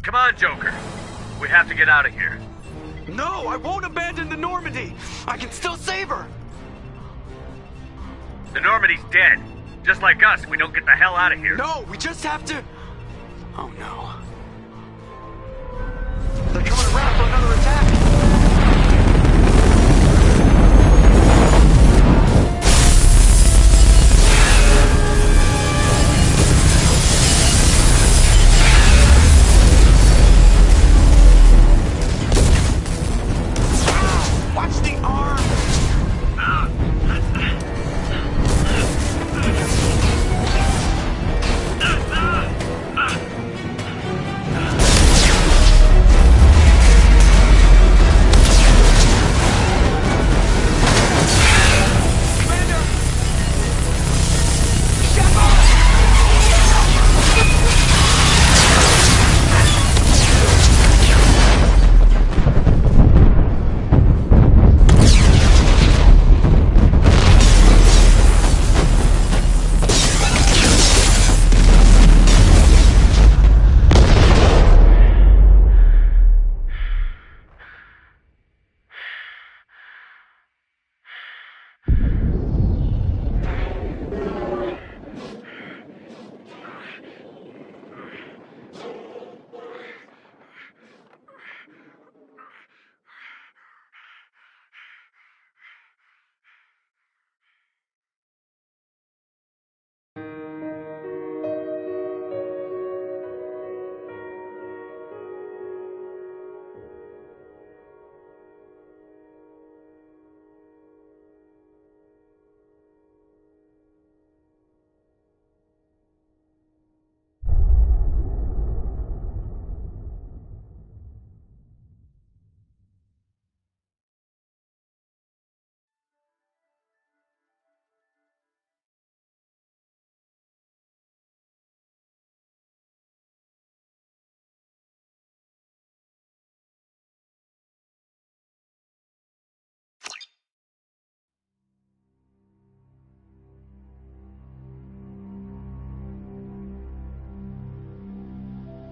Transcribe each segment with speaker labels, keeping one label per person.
Speaker 1: Come on, Joker. We have to get out of here.
Speaker 2: No, I won't abandon the Normandy! I can still save her!
Speaker 1: The Normandy's dead. Just like us, we don't get the hell out of here.
Speaker 2: No, we just have to... Oh no. They're coming around for another attack! Watch the arm!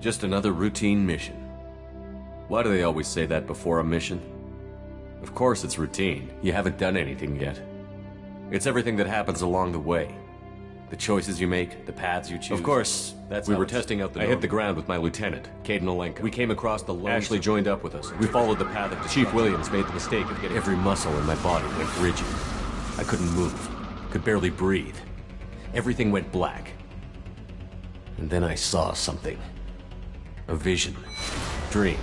Speaker 3: Just another routine mission. Why do they always say that before a mission? Of course it's routine. You haven't done anything yet. It's everything that happens along the way. The choices you make, the paths you choose. Of course, we were testing out the... I hit the ground with my lieutenant, Caden Olenka. We came across the lone... Ashley joined up with us. We followed the path of... Chief Williams made the mistake of getting... Every muscle in my body went rigid. I couldn't move. Could barely breathe. Everything went black. And then I saw something. A vision. Dream.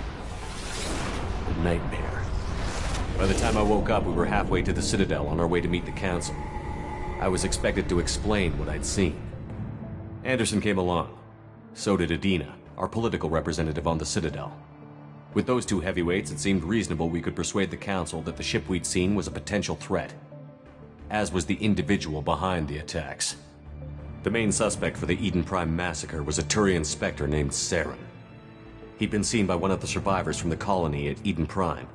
Speaker 3: A nightmare. By the time I woke up, we were halfway to the Citadel on our way to meet the Council. I was expected to explain what I'd seen. Anderson came along. So did Adina, our political representative on the Citadel. With those two heavyweights, it seemed reasonable we could persuade the Council that the ship we'd seen was a potential threat. As was the individual behind the attacks. The main suspect for the Eden Prime massacre was a Turian Spectre named Saren. He'd been seen by one of the survivors from the colony at Eden Prime,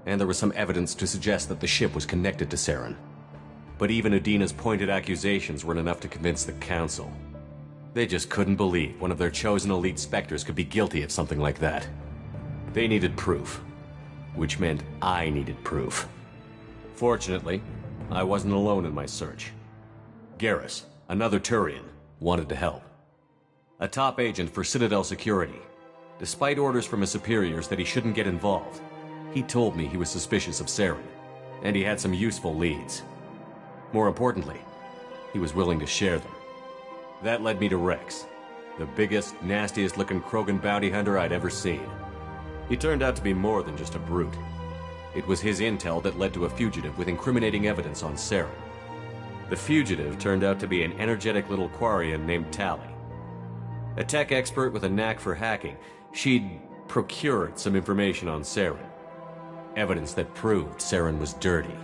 Speaker 3: and there was some evidence to suggest that the ship was connected to Saren. But even Adina's pointed accusations weren't enough to convince the Council. They just couldn't believe one of their chosen elite Spectres could be guilty of something like that. They needed proof, which meant I needed proof. Fortunately, I wasn't alone in my search. Garrus, another Turian, wanted to help. A top agent for Citadel Security. Despite orders from his superiors that he shouldn't get involved, he told me he was suspicious of Saren, and he had some useful leads. More importantly, he was willing to share them. That led me to Rex, the biggest, nastiest-looking Krogan bounty hunter I'd ever seen. He turned out to be more than just a brute. It was his intel that led to a fugitive with incriminating evidence on Saren. The fugitive turned out to be an energetic little Quarian named Tali. A tech expert with a knack for hacking, she'd procured some information on Saren. Evidence that proved Saren was dirty.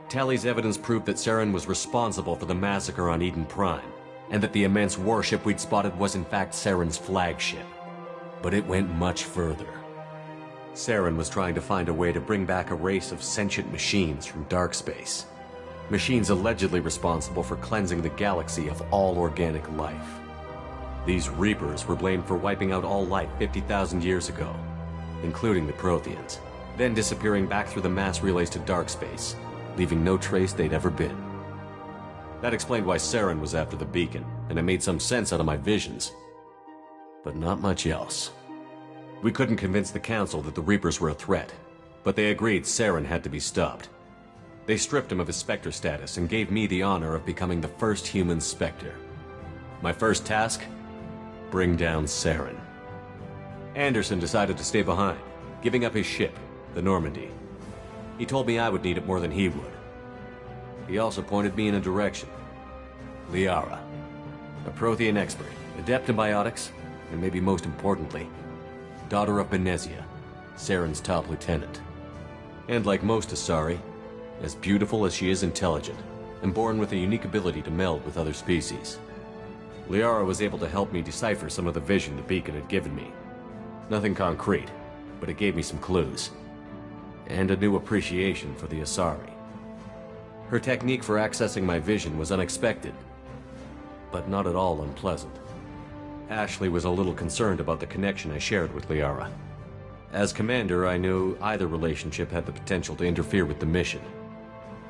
Speaker 3: Tali's evidence proved that Saren was responsible for the massacre on Eden Prime, and that the immense warship we'd spotted was in fact Saren's flagship. But it went much further. Saren was trying to find a way to bring back a race of sentient machines from dark space. Machines allegedly responsible for cleansing the galaxy of all organic life. These Reapers were blamed for wiping out all life 50,000 years ago, including the Protheans, then disappearing back through the mass relays to dark space, leaving no trace they'd ever been. That explained why Saren was after the beacon, and it made some sense out of my visions. But not much else. We couldn't convince the Council that the Reapers were a threat, but they agreed Saren had to be stopped. They stripped him of his Spectre status and gave me the honor of becoming the first human Spectre. My first task? Bring down Saren. Anderson decided to stay behind, giving up his ship, the Normandy. He told me I would need it more than he would. He also pointed me in a direction. Liara, a Prothean expert, adept in biotics, and maybe most importantly, daughter of Benezia, Saren's top lieutenant. And like most Asari, as beautiful as she is intelligent, and born with a unique ability to meld with other species. Liara was able to help me decipher some of the vision the beacon had given me. Nothing concrete, but it gave me some clues. And a new appreciation for the Asari. Her technique for accessing my vision was unexpected, but not at all unpleasant. Ashley was a little concerned about the connection I shared with Liara. As commander, I knew either relationship had the potential to interfere with the mission.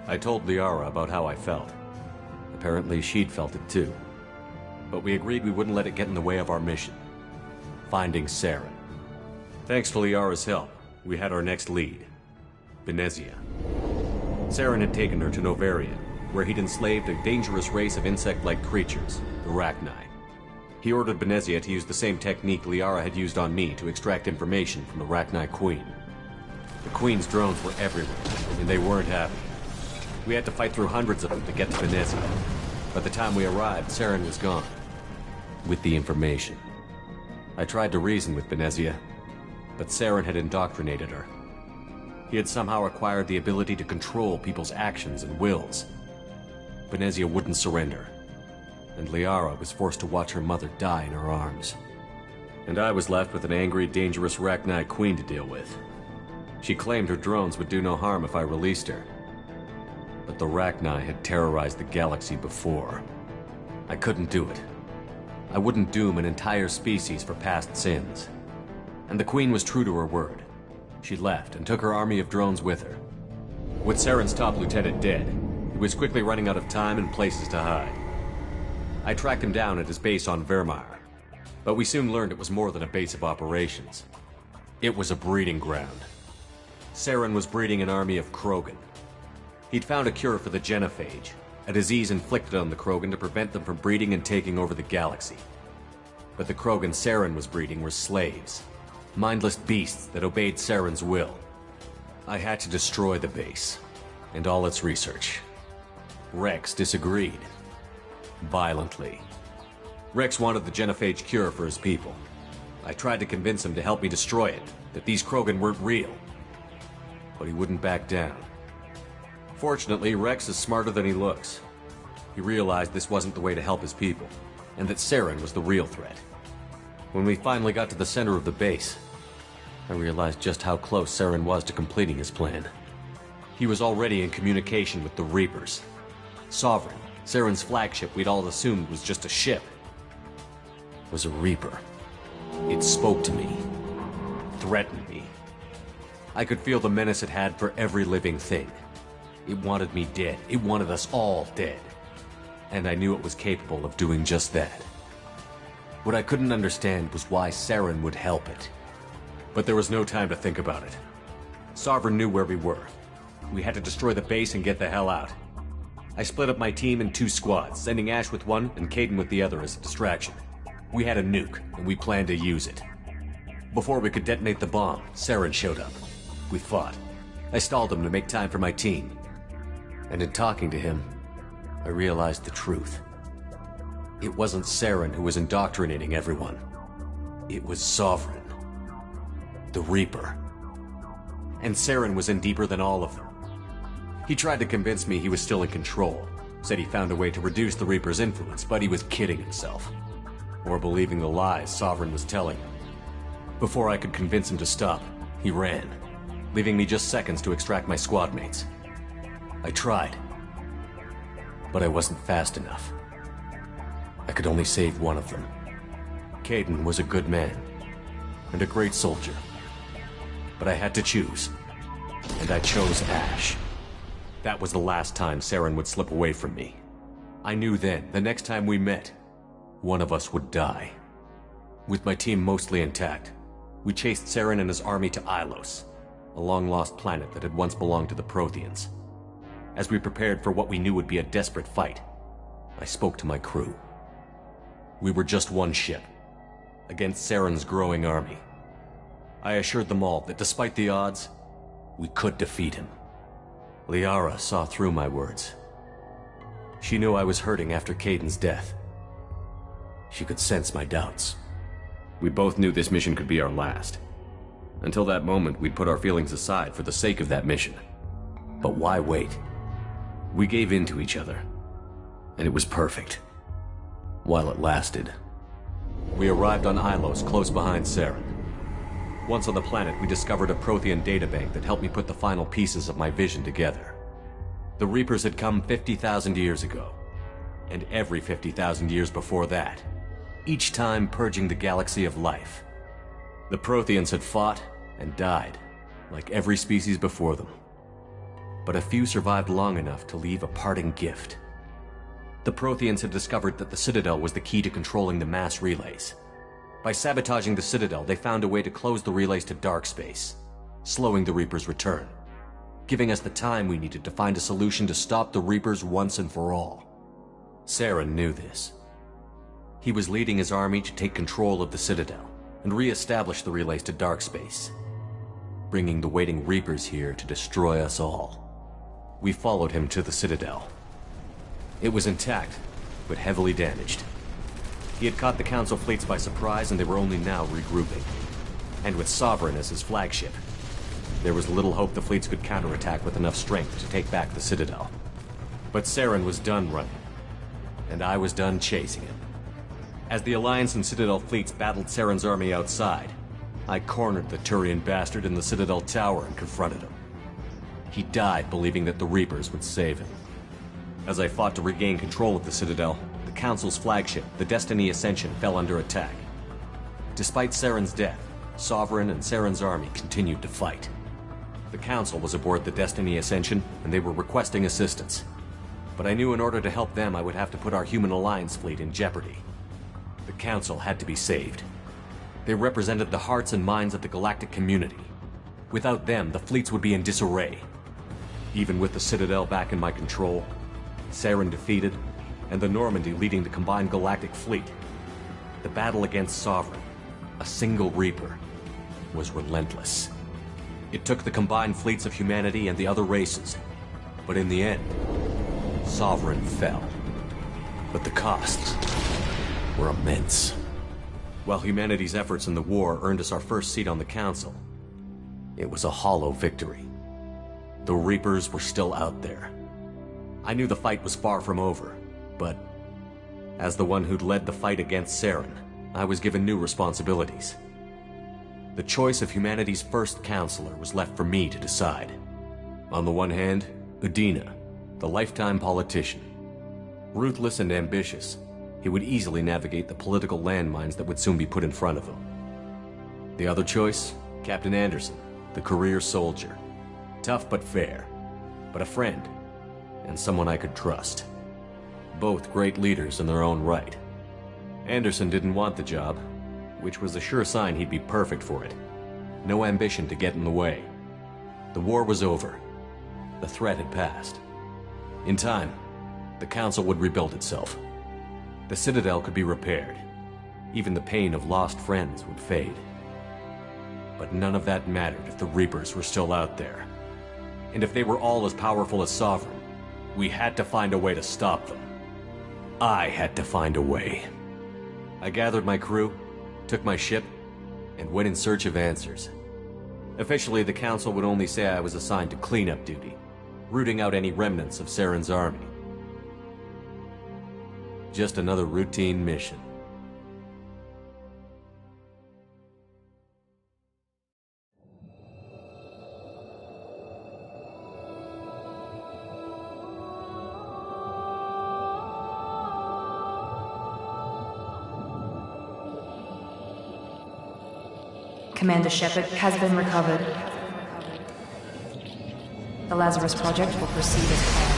Speaker 3: I told Liara about how I felt. Apparently, she'd felt it too. But we agreed we wouldn't let it get in the way of our mission. Finding Saren. Thanks to Liara's help, we had our next lead. Benezia. Saren had taken her to Novaria, where he'd enslaved a dangerous race of insect-like creatures, the Rachni. He ordered Benezia to use the same technique Liara had used on me to extract information from the Rachni Queen. The Queen's drones were everywhere, and they weren't happy. We had to fight through hundreds of them to get to Benezia. By the time we arrived, Saren was gone. With the information. I tried to reason with Benezia, but Saren had indoctrinated her. He had somehow acquired the ability to control people's actions and wills. Benezia wouldn't surrender, and Liara was forced to watch her mother die in her arms. And I was left with an angry, dangerous Rachni Queen to deal with. She claimed her drones would do no harm if I released her. But the Rachni had terrorized the galaxy before. I couldn't do it. I wouldn't doom an entire species for past sins. And the Queen was true to her word. She left and took her army of drones with her. With Saren's top lieutenant dead, he was quickly running out of time and places to hide. I tracked him down at his base on Vermeer, but we soon learned it was more than a base of operations. It was a breeding ground. Saren was breeding an army of Krogan. He'd found a cure for the genophage, a disease inflicted on the Krogan to prevent them from breeding and taking over the galaxy. But the Krogan Saren was breeding were slaves, mindless beasts that obeyed Saren's will. I had to destroy the base, and all its research. Rex disagreed. Violently. Rex wanted the genophage cure for his people. I tried to convince him to help me destroy it, that these Krogan weren't real. But he wouldn't back down. Fortunately, Rex is smarter than he looks. He realized this wasn't the way to help his people, and that Saren was the real threat. When we finally got to the center of the base, I realized just how close Saren was to completing his plan. He was already in communication with the Reapers. Sovereign, Saren's flagship we'd all assumed was just a ship, was a Reaper. It spoke to me, threatened me. I could feel the menace it had for every living thing. It wanted me dead. It wanted us all dead. And I knew it was capable of doing just that. What I couldn't understand was why Saren would help it. But there was no time to think about it. Sovereign knew where we were. We had to destroy the base and get the hell out. I split up my team in 2 squads, sending Ash with one and Kaidan with the other as a distraction. We had a nuke, and we planned to use it. Before we could detonate the bomb, Saren showed up. We fought. I stalled him to make time for my team. And in talking to him, I realized the truth. It wasn't Saren who was indoctrinating everyone. It was Sovereign. The Reaper. And Saren was in deeper than all of them. He tried to convince me he was still in control. Said he found a way to reduce the Reaper's influence, but he was kidding himself. Or believing the lies Sovereign was telling him. Before I could convince him to stop, he ran, leaving me just seconds to extract my squad mates. I tried, but I wasn't fast enough. I could only save one of them. Kaidan was a good man, and a great soldier. But I had to choose, and I chose Ash. That was the last time Saren would slip away from me. I knew then, the next time we met, one of us would die. With my team mostly intact, we chased Saren and his army to Ilos, a long-lost planet that had once belonged to the Protheans. As we prepared for what we knew would be a desperate fight, I spoke to my crew. We were just one ship, against Saren's growing army. I assured them all that despite the odds, we could defeat him. Liara saw through my words. She knew I was hurting after Kaidan's death. She could sense my doubts. We both knew this mission could be our last. Until that moment, we'd put our feelings aside for the sake of that mission. But why wait? We gave in to each other, and it was perfect. While it lasted. We arrived on Ilos, close behind Saren. Once on the planet, we discovered a Prothean databank that helped me put the final pieces of my vision together. The Reapers had come 50,000 years ago, and every 50,000 years before that, each time purging the galaxy of life. The Protheans had fought and died, like every species before them. But a few survived long enough to leave a parting gift. The Protheans had discovered that the Citadel was the key to controlling the mass relays. By sabotaging the Citadel, they found a way to close the relays to dark space, slowing the Reapers' return, giving us the time we needed to find a solution to stop the Reapers once and for all. Saren knew this. He was leading his army to take control of the Citadel and re-establish the relays to dark space, bringing the waiting Reapers here to destroy us all. We followed him to the Citadel. It was intact, but heavily damaged. He had caught the Council fleets by surprise, and they were only now regrouping. And with Sovereign as his flagship, there was little hope the fleets could counterattack with enough strength to take back the Citadel. But Saren was done running, and I was done chasing him. As the Alliance and Citadel fleets battled Saren's army outside, I cornered the Turian bastard in the Citadel tower and confronted him. He died believing that the Reapers would save him. As I fought to regain control of the Citadel, the Council's flagship, the Destiny Ascension, fell under attack. Despite Saren's death, Sovereign and Saren's army continued to fight. The Council was aboard the Destiny Ascension, and they were requesting assistance. But I knew in order to help them, I would have to put our Human Alliance fleet in jeopardy. The Council had to be saved. They represented the hearts and minds of the galactic community. Without them, the fleets would be in disarray. Even with the Citadel back in my control, Saren defeated, and the Normandy leading the combined galactic fleet, the battle against Sovereign, a single Reaper, was relentless. It took the combined fleets of humanity and the other races, but in the end, Sovereign fell. But the costs were immense. While humanity's efforts in the war earned us our first seat on the Council, it was a hollow victory. The Reapers were still out there. I knew the fight was far from over, but as the one who'd led the fight against Saren, I was given new responsibilities. The choice of humanity's first counselor was left for me to decide. On the one hand, Udina, the lifetime politician. Ruthless and ambitious, he would easily navigate the political landmines that would soon be put in front of him. The other choice, Captain Anderson, the career soldier. Tough but fair, but a friend, and someone I could trust. Both great leaders in their own right. Anderson didn't want the job, which was a sure sign he'd be perfect for it. No ambition to get in the way. The war was over. The threat had passed. In time, the Council would rebuild itself. The Citadel could be repaired. Even the pain of lost friends would fade. But none of that mattered if the Reapers were still out there. And if they were all as powerful as Sovereign, we had to find a way to stop them. I had to find a way. I gathered my crew, took my ship, and went in search of answers. Officially, the Council would only say I was assigned to cleanup duty, rooting out any remnants of Saren's army. Just another routine mission.
Speaker 4: Commander Shepard has been recovered. The Lazarus Project will proceed as planned.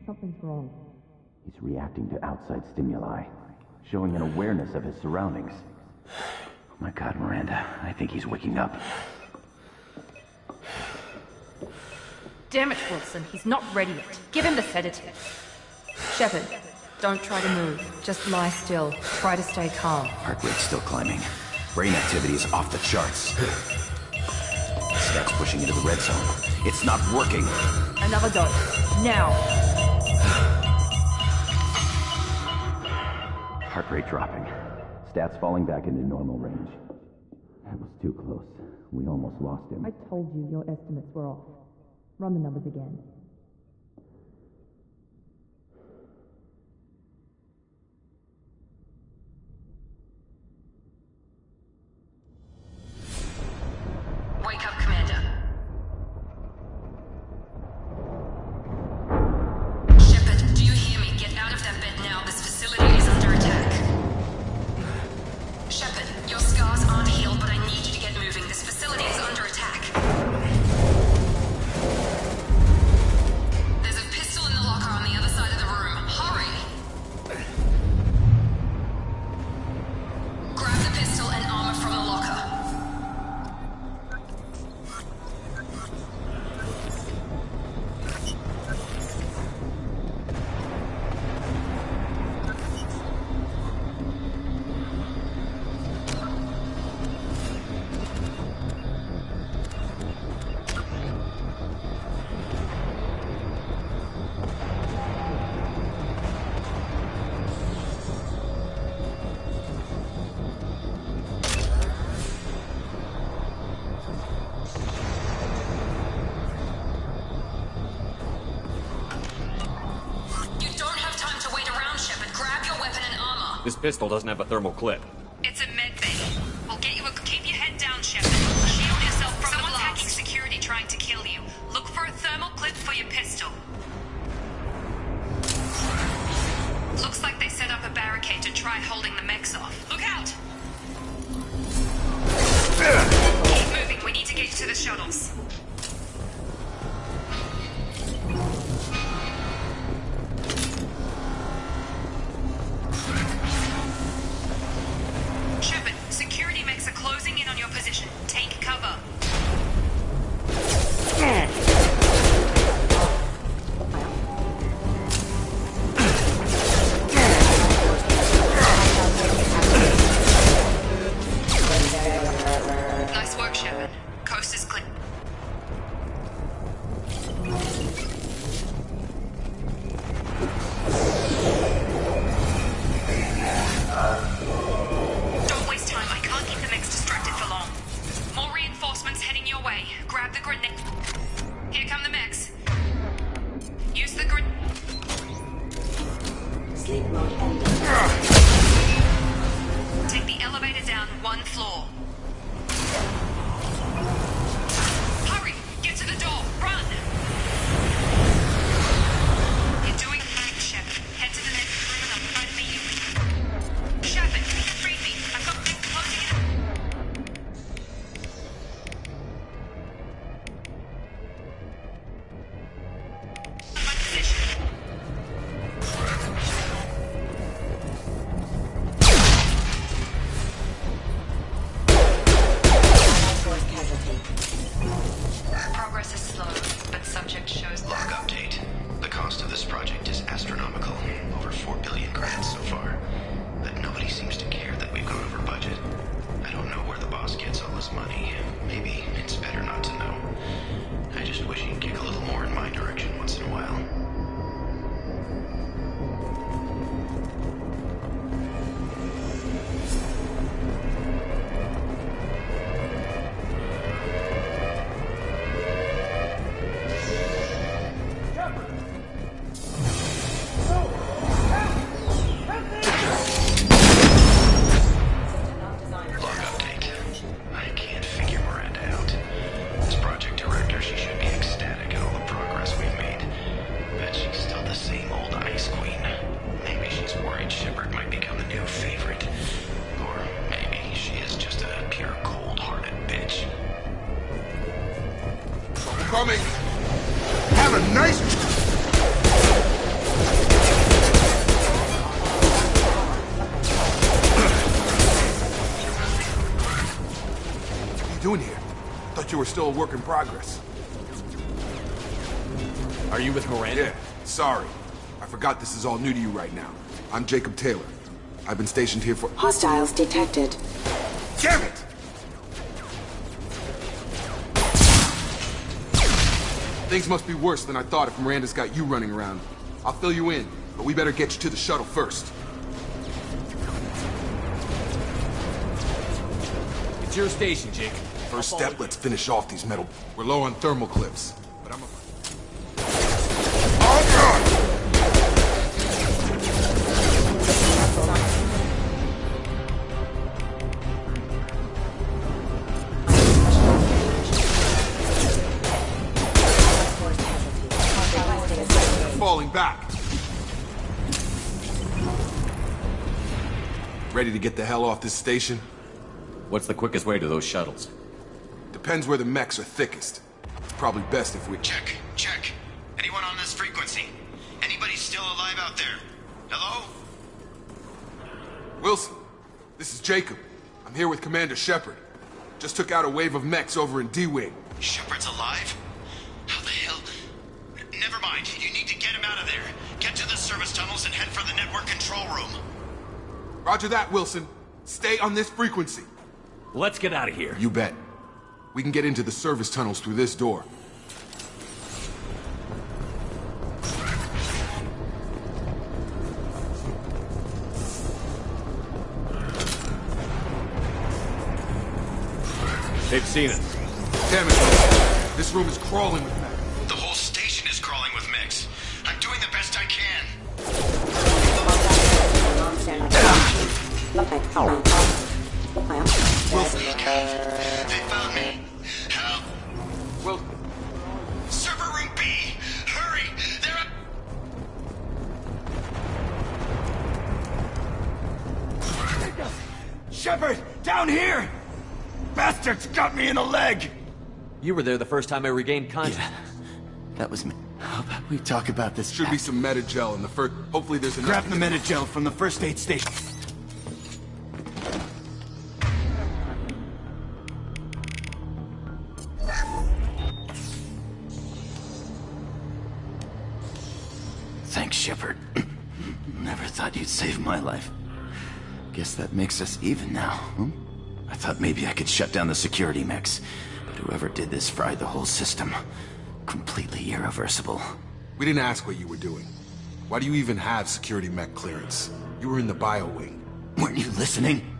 Speaker 5: Something's wrong.
Speaker 6: He's reacting to outside stimuli, showing an awareness of his surroundings. Oh my God, Miranda, I think he's waking up.
Speaker 4: Damn it, Wilson, he's not ready yet. Give him the sedative. Shepard, don't try to move. Just lie still. Try to stay calm.
Speaker 6: Heart rate's still climbing. Brain activity is off the charts. Stats pushing into the red zone. It's not working.
Speaker 4: Another dose. Now.
Speaker 6: Heart rate dropping. Stats falling back into normal range. That was too close. We almost lost him.
Speaker 5: I told you your estimates were off. Run the numbers again.
Speaker 4: Wake up, Commander. Shepard, do you hear me? Get out of that bed now. This facility is under attack. Shepard, your scars aren't healed, but I need you to get moving. This facility is under attack.
Speaker 3: This pistol doesn't have a thermal clip.
Speaker 7: It's a medbay. We'll get you a... Keep your head down, Shepard. Shield yourself from the blast. Someone's hacking security trying to kill you. Look for a thermal clip for your pistol. Looks like they set up a barricade to try holding the mechs off. Look out! Keep moving. We need to get you to the shuttles. Shepard, security mechs are closing in on your position. Take cover. Nice work, Shepard. Coast is clear. Don't waste time. I can't keep the mechs distracted for long. More reinforcements heading your way. Grab the grenade. Here come the mechs. Use the grenade.
Speaker 8: Sleep mode ended.
Speaker 7: Take the elevator down 1 floor. Hurry! Get to the door! Run! You're doing fine, Shepard. Head to the next room and I'll try to meet you. Shepard, free me. I've got things closing in. My position.
Speaker 8: Force casualty.
Speaker 7: Progress is slow, but subject shows
Speaker 9: Log update. The cost of this project is astronomical. Over 4 billion credits so far. But nobody seems to care that we've gone over budget. I don't know where the boss gets all this money. Maybe it's better not to know. I just wish he'd kick a little more in my direction once in a while. Log update. I can't figure Miranda out. As project director, she should be ecstatic at all the progress we've made. Bet she's still the same old ice queen. Maybe she's worried Shepard might become the new favorite. Or maybe she is just a pure cold-hearted bitch.
Speaker 2: Coming. Have a nice... What are you doing here? Thought you were still a work in progress.
Speaker 10: Are you with Miranda?
Speaker 2: Yeah, sorry. I forgot this is all new to you right now. I'm Jacob Taylor. I've been stationed here for...
Speaker 8: Hostiles detected.
Speaker 2: Damn it! Things must be worse than I thought if Miranda's got you running around. I'll fill you in, but we better get you to the shuttle first.
Speaker 10: It's your station, Jake.
Speaker 2: First step, let's finish off these metal... We're low on thermal clips, but I'm a... Oh, God! Falling back. Ready to get the hell off this station?
Speaker 3: What's the quickest way to those shuttles?
Speaker 2: Depends where the mechs are thickest. It's probably best if we...
Speaker 9: Check. Anyone on this frequency? Anybody still alive out there? Hello?
Speaker 2: Wilson, this is Jacob. I'm here with Commander Shepard. Just took out a wave of mechs over in D-Wing.
Speaker 9: Shepard's alive? How the hell? Never mind. You need to get him out of there. Get to the service tunnels and head for the network control room.
Speaker 2: Roger that, Wilson. Stay on this frequency.
Speaker 10: Let's get out of here.
Speaker 2: You bet. We can get into the service tunnels through this door.
Speaker 3: They've seen us.
Speaker 2: Damn it, this room is crawling with mechs.
Speaker 9: The whole station is crawling with mechs. I'm doing the best I can.
Speaker 2: Wilson.
Speaker 9: They found me. Help!
Speaker 2: Wilson.
Speaker 9: Server room B! Hurry! They're up!
Speaker 10: Shepard! Down here! Bastards got me in the leg! You were there the first time I regained consciousness.
Speaker 6: Yeah, that was me. How about we talk about this?
Speaker 2: Should be some Metagel in the first. Hopefully there's enough.
Speaker 10: Grab the Metagel from the first aid station.
Speaker 6: Thanks, Shepard. Never thought you'd save my life. Guess that makes us even now, huh? I thought maybe I could shut down the security mechs, but whoever did this fried the whole system. Completely irreversible.
Speaker 2: We didn't ask what you were doing. Why do you even have security mech clearance? You were in the bio wing.
Speaker 6: Weren't you listening?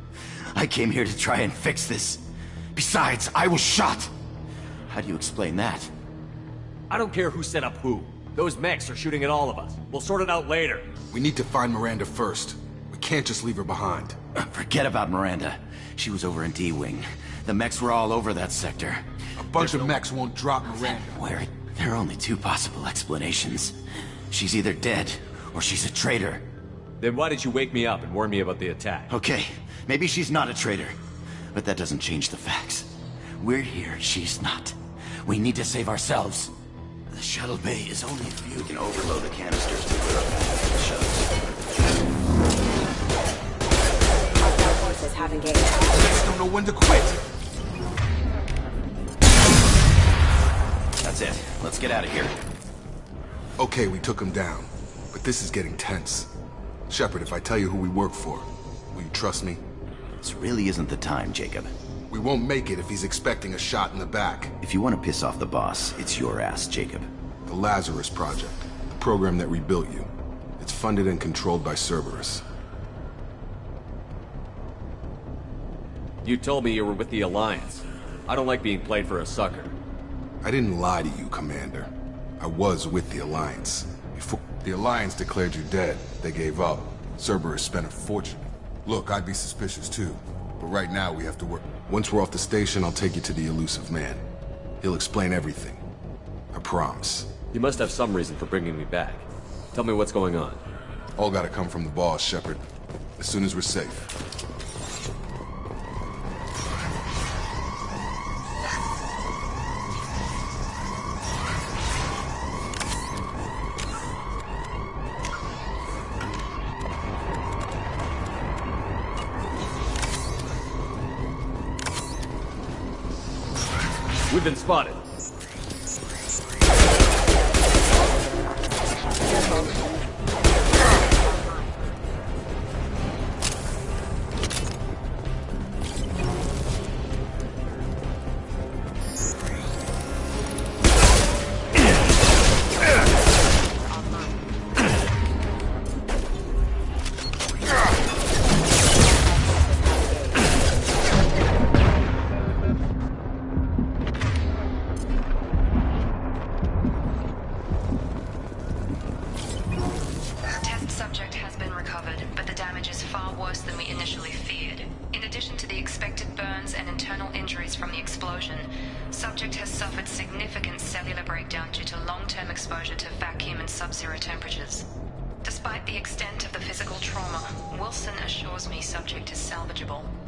Speaker 6: I came here to try and fix this. Besides, I was shot! How do you explain that?
Speaker 10: I don't care who set up who. Those mechs are shooting at all of us. We'll sort it out later.
Speaker 2: We need to find Miranda first. We can't just leave her behind.
Speaker 6: Forget about Miranda. She was over in D-Wing. The mechs were all over that sector.
Speaker 2: A bunch of mechs won't drop Miranda.
Speaker 6: Where? There are only two possible explanations. She's either dead, or she's a traitor.
Speaker 10: Then why did you wake me up and warn me about the attack?
Speaker 6: Okay, maybe she's not a traitor. But that doesn't change the facts. We're here, she's not. We need to save ourselves. The shuttle bay is only a few. We can overload the canisters to clear up the shuttles.
Speaker 8: Hostile forces have engaged.
Speaker 2: Mechs don't know when to quit!
Speaker 6: That's it. Let's get out of here.
Speaker 2: Okay, we took him down. But this is getting tense. Shepard, if I tell you who we work for, will you trust me?
Speaker 6: This really isn't the time, Jacob.
Speaker 2: We won't make it if he's expecting a shot in the back.
Speaker 6: If you want to piss off the boss, it's your ass, Jacob.
Speaker 2: The Lazarus Project. The program that rebuilt you. It's funded and controlled by Cerberus.
Speaker 10: You told me you were with the Alliance. I don't like being played for a sucker.
Speaker 2: I didn't lie to you, Commander. I was with the Alliance. Before the Alliance declared you dead, they gave up. Cerberus spent a fortune. Look, I'd be suspicious too. But right now we have to work. Once we're off the station, I'll take you to the Elusive Man. He'll explain everything. I promise.
Speaker 3: You must have some reason for bringing me back. Tell me what's going on.
Speaker 2: All gotta come from the boss, Shepard. As soon as we're safe.
Speaker 3: We've been spotted.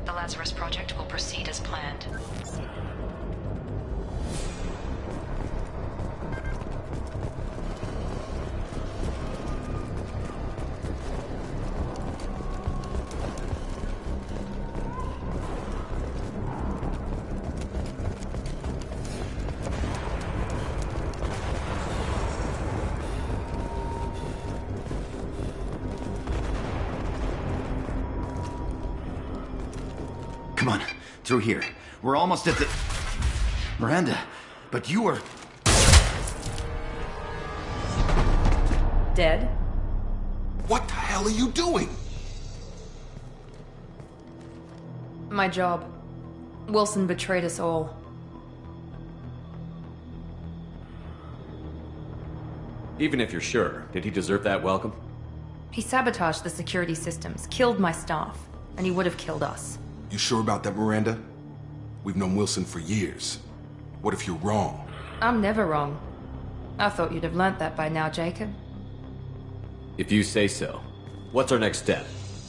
Speaker 7: The Lazarus Project will proceed as planned.
Speaker 6: Come on, through here. We're almost at the... Miranda, but you were...
Speaker 4: Dead?
Speaker 2: What the hell are you doing?
Speaker 4: My job. Wilson betrayed us all.
Speaker 3: Even if you're sure, did he deserve that welcome?
Speaker 4: He sabotaged the security systems, killed my staff. and he would have killed us.
Speaker 2: You sure about that, Miranda? We've known Wilson for years. What if you're wrong?
Speaker 4: I'm never wrong. I thought you'd have learnt that by now, Jacob.
Speaker 3: If you say so. What's our next step?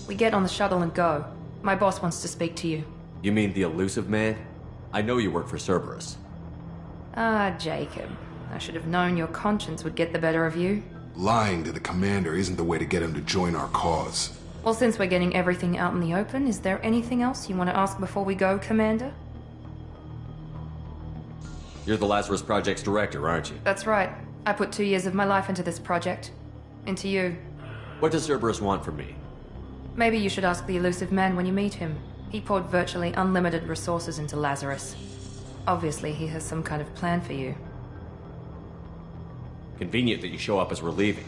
Speaker 4: We get on the shuttle and go. My boss wants to speak to you.
Speaker 3: You mean the elusive man? I know you work for Cerberus.
Speaker 4: Ah, Jacob. I should have known your conscience would get the better of you.
Speaker 2: Lying to the commander isn't the way to get him to join our cause.
Speaker 4: Well, since we're getting everything out in the open, is there anything else you want to ask before we go, Commander?
Speaker 3: You're the Lazarus Project's director, aren't you?
Speaker 4: That's right. I put 2 years of my life into this project. Into you.
Speaker 3: What does Cerberus want from me?
Speaker 4: Maybe you should ask the elusive man when you meet him. He poured virtually unlimited resources into Lazarus. Obviously, he has some kind of plan for you.
Speaker 3: Convenient that you show up as we're leaving.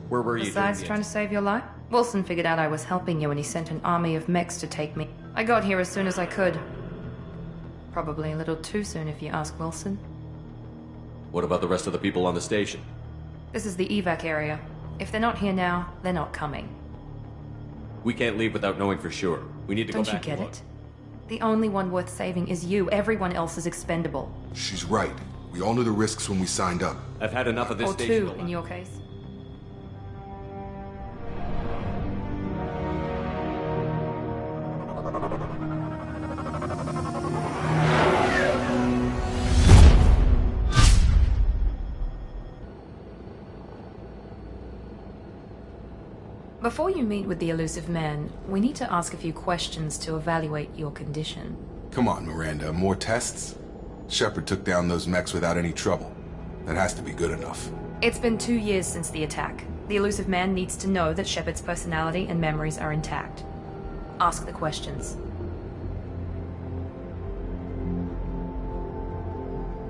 Speaker 3: Where were you doing
Speaker 4: Besides trying to save your life? Wilson figured out I was helping you and he sent an army of mechs to take me. I got here as soon as I could. Probably a little too soon if you ask Wilson.
Speaker 3: What about the rest of the people on the station?
Speaker 4: This is the evac area. If they're not here now, they're not coming.
Speaker 3: We can't leave without knowing for sure. We need to go back
Speaker 4: Don't you
Speaker 3: and
Speaker 4: get
Speaker 3: look.
Speaker 4: it? The only one worth saving is you. Everyone else is expendable.
Speaker 2: She's right. We all knew the risks when we signed up.
Speaker 3: I've had enough of this
Speaker 4: Or
Speaker 3: station.
Speaker 4: two, in your case. Before you meet with the elusive man, we need to ask a few questions to evaluate your condition.
Speaker 2: Come on, Miranda. More tests? Shepard took down those mechs without any trouble. That has to be good enough.
Speaker 4: It's been 2 years since the attack. The elusive man needs to know that Shepard's personality and memories are intact. Ask the questions.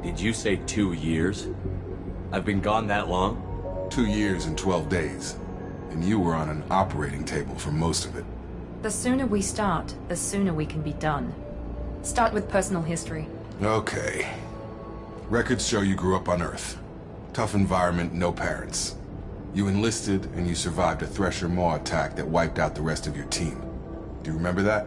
Speaker 3: Did you say 2 years? I've been gone that long?
Speaker 2: 2 years and 12 days. And you were on an operating table for most of it.
Speaker 4: The sooner we start, the sooner we can be done. Start with personal history.
Speaker 2: Okay. Records show you grew up on Earth. Tough environment, no parents. You enlisted and you survived a Thresher Maw attack that wiped out the rest of your team. Do you remember that?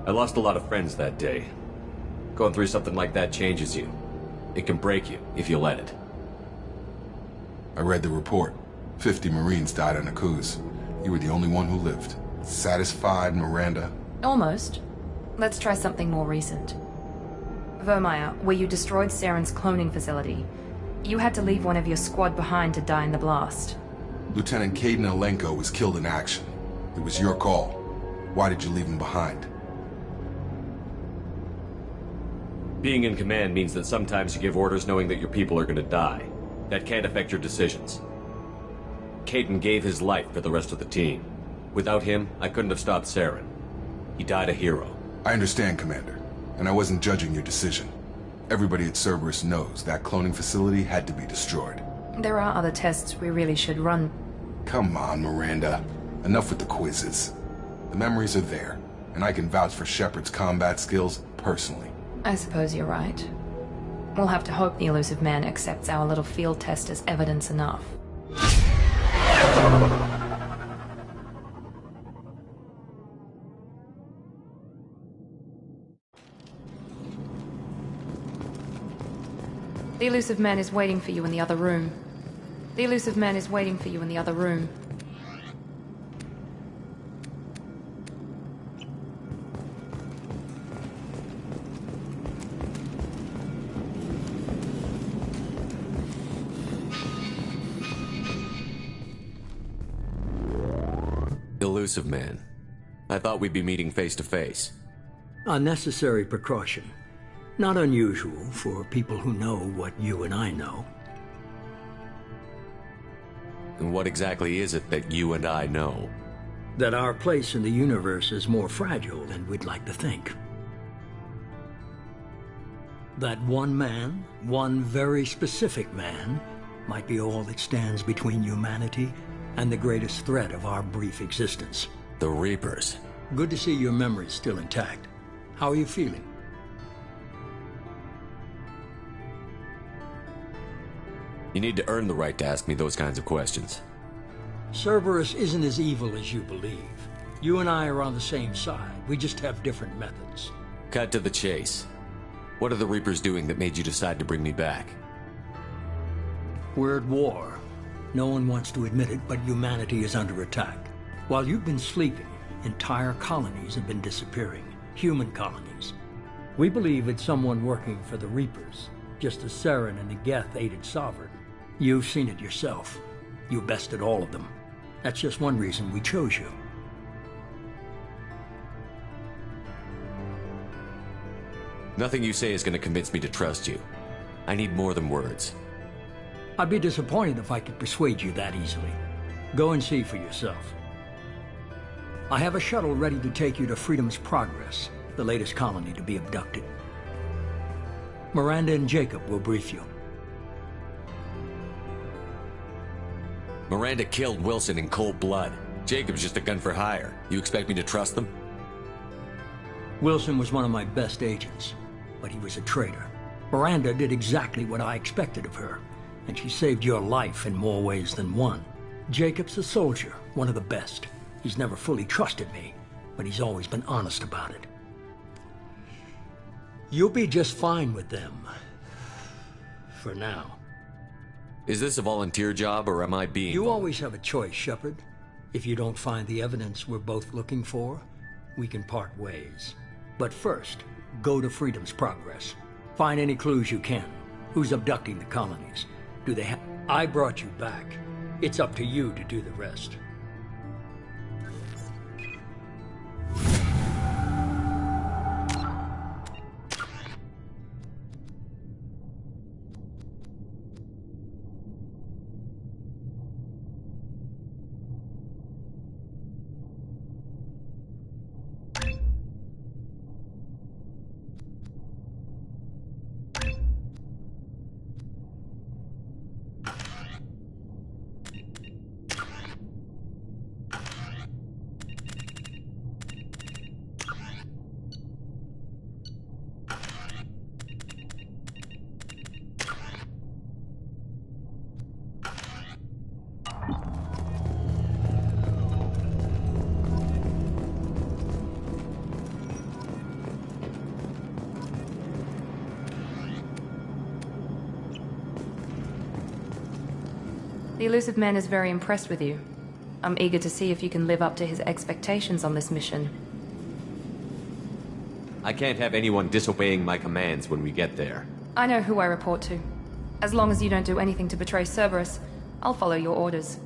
Speaker 3: I lost a lot of friends that day. Going through something like that changes you. It can break you, if you let it.
Speaker 2: I read the report. 50 Marines died on Akuz. You were the only one who lived. Satisfied, Miranda?
Speaker 4: Almost. Let's try something more recent. Vermeer, where you destroyed Saren's cloning facility. You had to leave one of your squad behind to die in the blast.
Speaker 2: Lieutenant Kaidan Alenko was killed in action. It was your call. Why did you leave him behind?
Speaker 3: Being in command means that sometimes you give orders knowing that your people are gonna die. That can't affect your decisions. Kaidan gave his life for the rest of the team. Without him, I couldn't have stopped Saren. He died a hero.
Speaker 2: I understand, Commander. And I wasn't judging your decision. Everybody at Cerberus knows that cloning facility had to be destroyed.
Speaker 4: There are other tests we really should run.
Speaker 2: Come on, Miranda. Enough with the quizzes. The memories are there, and I can vouch for Shepard's combat skills personally.
Speaker 4: I suppose you're right. We'll have to hope the elusive man accepts our little field test as evidence enough. The elusive man is waiting for you in the other room. The elusive man is waiting for you in the other room.
Speaker 3: Elusive man. I thought we'd be meeting face to face.
Speaker 11: A necessary precaution. Not unusual for people who know what you and I know.
Speaker 3: And what exactly is it that you and I know?
Speaker 11: That our place in the universe is more fragile than we'd like to think. That one man, one very specific man, might be all that stands between humanity and the greatest threat of our brief existence.
Speaker 3: The Reapers.
Speaker 11: Good to see your memory's still intact. How are you feeling?
Speaker 3: You need to earn the right to ask me those kinds of questions.
Speaker 11: Cerberus isn't as evil as you believe. You and I are on the same side. We just have different methods.
Speaker 3: Cut to the chase. What are the Reapers doing that made you decide to bring me back?
Speaker 11: We're at war. No one wants to admit it, but humanity is under attack. While you've been sleeping, entire colonies have been disappearing. Human colonies. We believe it's someone working for the Reapers, just as Saren and the Geth aided Sovereign. You've seen it yourself. You bested all of them. That's just one reason we chose you.
Speaker 3: Nothing you say is going to convince me to trust you. I need more than words.
Speaker 11: I'd be disappointed if I could persuade you that easily. Go and see for yourself. I have a shuttle ready to take you to Freedom's Progress, the latest colony to be abducted. Miranda and Jacob will brief you.
Speaker 3: Miranda killed Wilson in cold blood. Jacob's just a gun for hire. You expect me to trust them?
Speaker 11: Wilson was one of my best agents, but he was a traitor. Miranda did exactly what I expected of her, and she saved your life in more ways than one. Jacob's a soldier, one of the best. He's never fully trusted me, but he's always been honest about it. You'll be just fine with them. For now.
Speaker 3: Is this a volunteer job, or am I being...
Speaker 11: You always have a choice, Shepard. If you don't find the evidence we're both looking for, we can part ways. But first, go to Freedom's Progress. Find any clues you can. Who's abducting the colonies? Do they have... I brought you back. It's up to you to do the rest.
Speaker 4: The Illusive Man is very impressed with you. I'm eager to see if you can live up to his expectations on this mission.
Speaker 3: I can't have anyone disobeying my commands when we get there.
Speaker 4: I know who I report to. As long as you don't do anything to betray Cerberus, I'll follow your orders.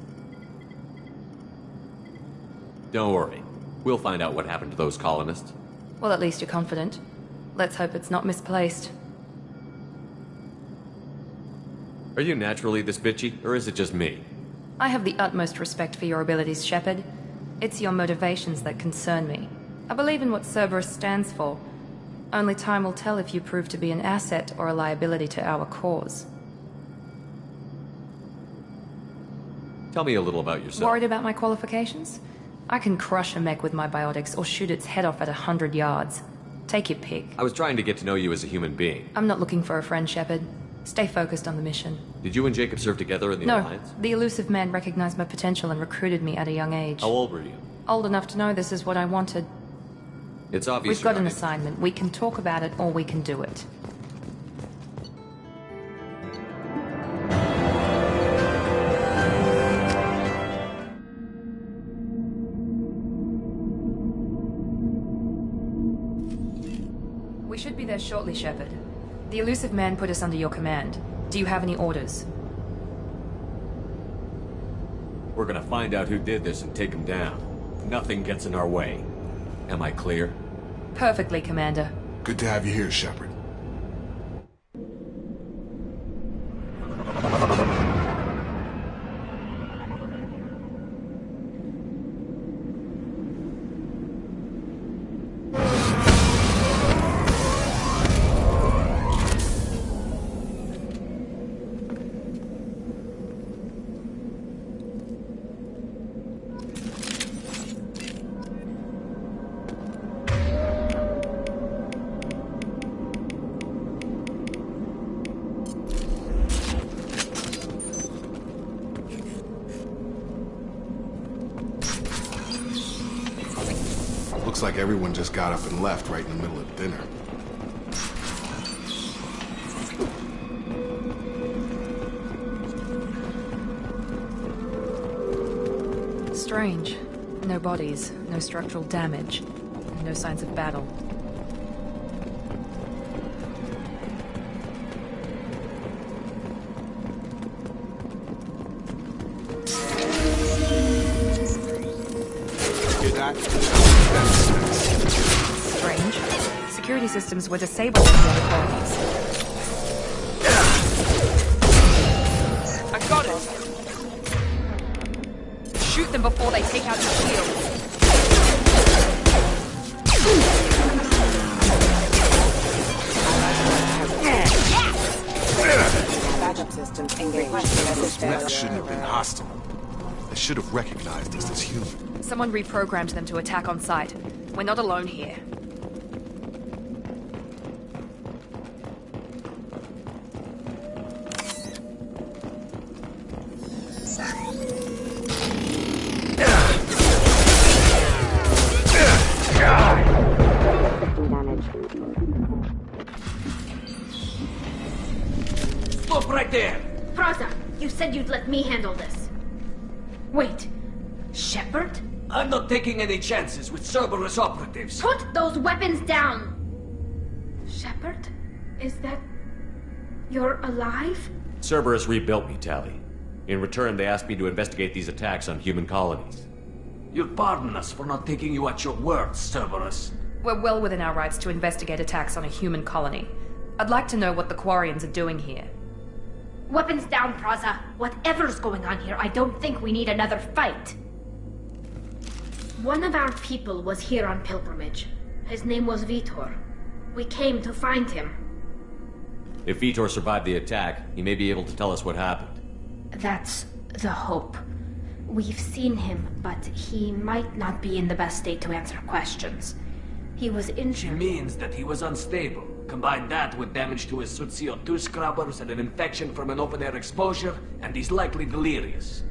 Speaker 3: Don't worry. We'll find out what happened to those colonists.
Speaker 4: Well, at least you're confident. Let's hope it's not misplaced.
Speaker 3: Are you naturally this bitchy, or is it just me?
Speaker 4: I have the utmost respect for your abilities, Shepard. It's your motivations that concern me. I believe in what Cerberus stands for. Only time will tell if you prove to be an asset or a liability to our cause.
Speaker 3: Tell me a little about yourself.
Speaker 4: Worried about my qualifications? I can crush a mech with my biotics or shoot its head off at 100 yards. Take your pick.
Speaker 3: I was trying to get to know you as a human being.
Speaker 4: I'm not looking for a friend, Shepard. Stay focused on the mission.
Speaker 3: Did you and Jacob serve together in the Alliance?
Speaker 4: No, the Illusive Man recognized my potential and recruited me at a young age.
Speaker 3: How old were you?
Speaker 4: Old enough to know this is what I wanted.
Speaker 3: It's obvious
Speaker 4: We've got an assignment. We can talk about it or we can do it. We should be there shortly, Shepard. The Illusive Man put us under your command. Do you have any orders?
Speaker 3: We're gonna find out who did this and take him down. Nothing gets in our way. Am I clear?
Speaker 4: Perfectly, Commander.
Speaker 2: Good to have you here, Shepard. Looks like everyone just got up and left right in the middle of dinner.
Speaker 4: Strange. No bodies, no structural damage, and no signs of battle. Strange. Security systems were disabled in the other colonies. I got it! Shoot them before they take out your shields.
Speaker 8: Backup systems engaged.
Speaker 2: Those mechs shouldn't have been hostile. They should have recognized us as human.
Speaker 4: Someone reprogrammed them to attack on sight. We're not alone here.
Speaker 10: Stop right there!
Speaker 12: Praza, you said you'd let me handle this. Wait, Shepard?
Speaker 10: I'm not taking any chances with Cerberus operatives.
Speaker 12: Put those weapons down! Shepard? Is that... you're alive?
Speaker 3: Cerberus rebuilt me, Tali. In return, they asked me to investigate these attacks on human colonies.
Speaker 10: You'll pardon us for not taking you at your word, Cerberus.
Speaker 4: We're well within our rights to investigate attacks on a human colony. I'd like to know what the Quarians are doing here.
Speaker 12: Weapons down, Praza. Whatever's going on here, I don't think we need another fight. One of our people was here on pilgrimage. His name was Vitor. We came to find him.
Speaker 3: If Vitor survived the attack, he may be able to tell us what happened.
Speaker 12: That's the hope. We've seen him, but he might not be in the best state to answer questions. He was injured.
Speaker 10: She means that he was unstable. Combine that with damage to his Suit CO2 scrubbers and an infection from an open-air exposure, and he's likely delirious.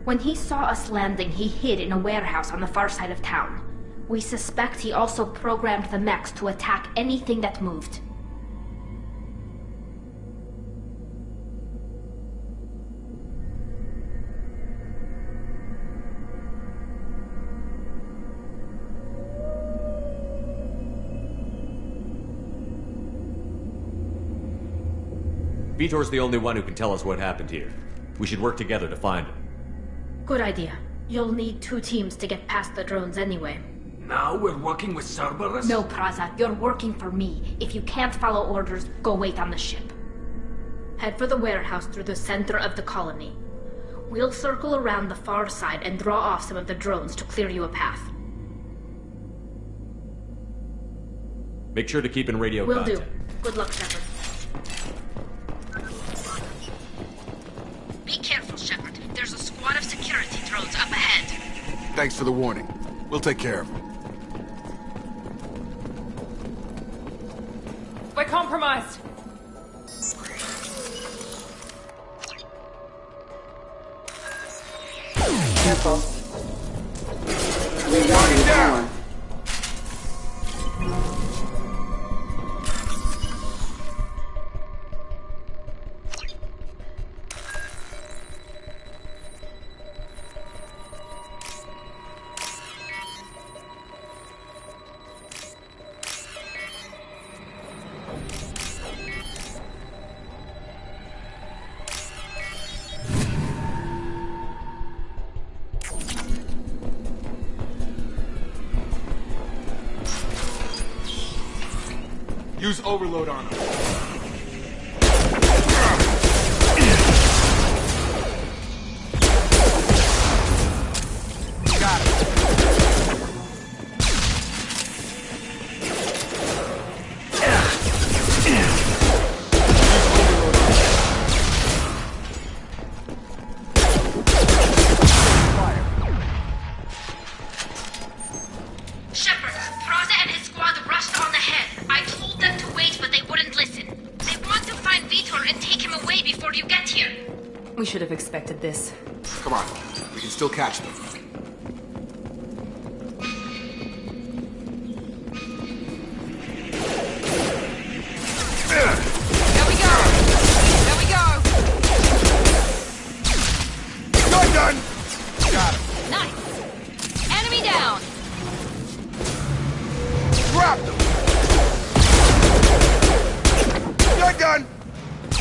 Speaker 12: When he saw us landing, he hid in a warehouse on the far side of town. We suspect he also programmed the mechs to attack anything that moved.
Speaker 3: Vitor's the only one who can tell us what happened here. We should work together to find him.
Speaker 12: Good idea. You'll need 2 teams to get past the drones anyway.
Speaker 10: Now we're working with Cerberus?
Speaker 12: No, Praza. You're working for me. If you can't follow orders, go wait on the ship. Head for the warehouse through the center of the colony. We'll circle around the far side and draw off some of the drones to clear you a path.
Speaker 3: Make sure to keep in radio
Speaker 12: Will
Speaker 3: contact.
Speaker 12: do. Good luck, Shepard. Be careful, Shepard. There's a squad of security drones up ahead.
Speaker 2: Thanks for the warning. We'll take care of them.
Speaker 4: We're compromised!
Speaker 8: Careful.
Speaker 2: We're going down! Use overload on them. Got it.
Speaker 12: Shepard, Praza and his squad rushed on ahead. I told them to wait, but they wouldn't listen. They want to find Vitor and take him away before you get here.
Speaker 4: We should have expected this.
Speaker 2: Come on, we can still catch them.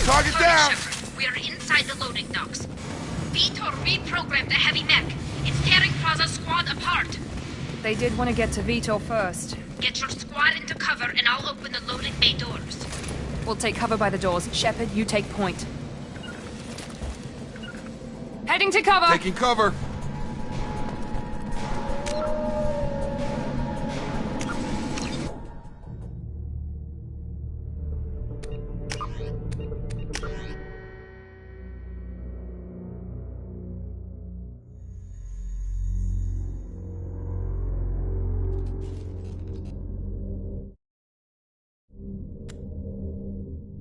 Speaker 2: Target
Speaker 12: Hurry,
Speaker 2: down!
Speaker 12: Shepard. We are inside the loading docks. Vitor reprogrammed the heavy mech. It's tearing Plaza's squad apart.
Speaker 4: They did want to get to Vitor first.
Speaker 12: Get your squad into cover and I'll open the loading bay doors.
Speaker 4: We'll take cover by the doors. Shepard, you take point. Heading to cover!
Speaker 2: Taking cover.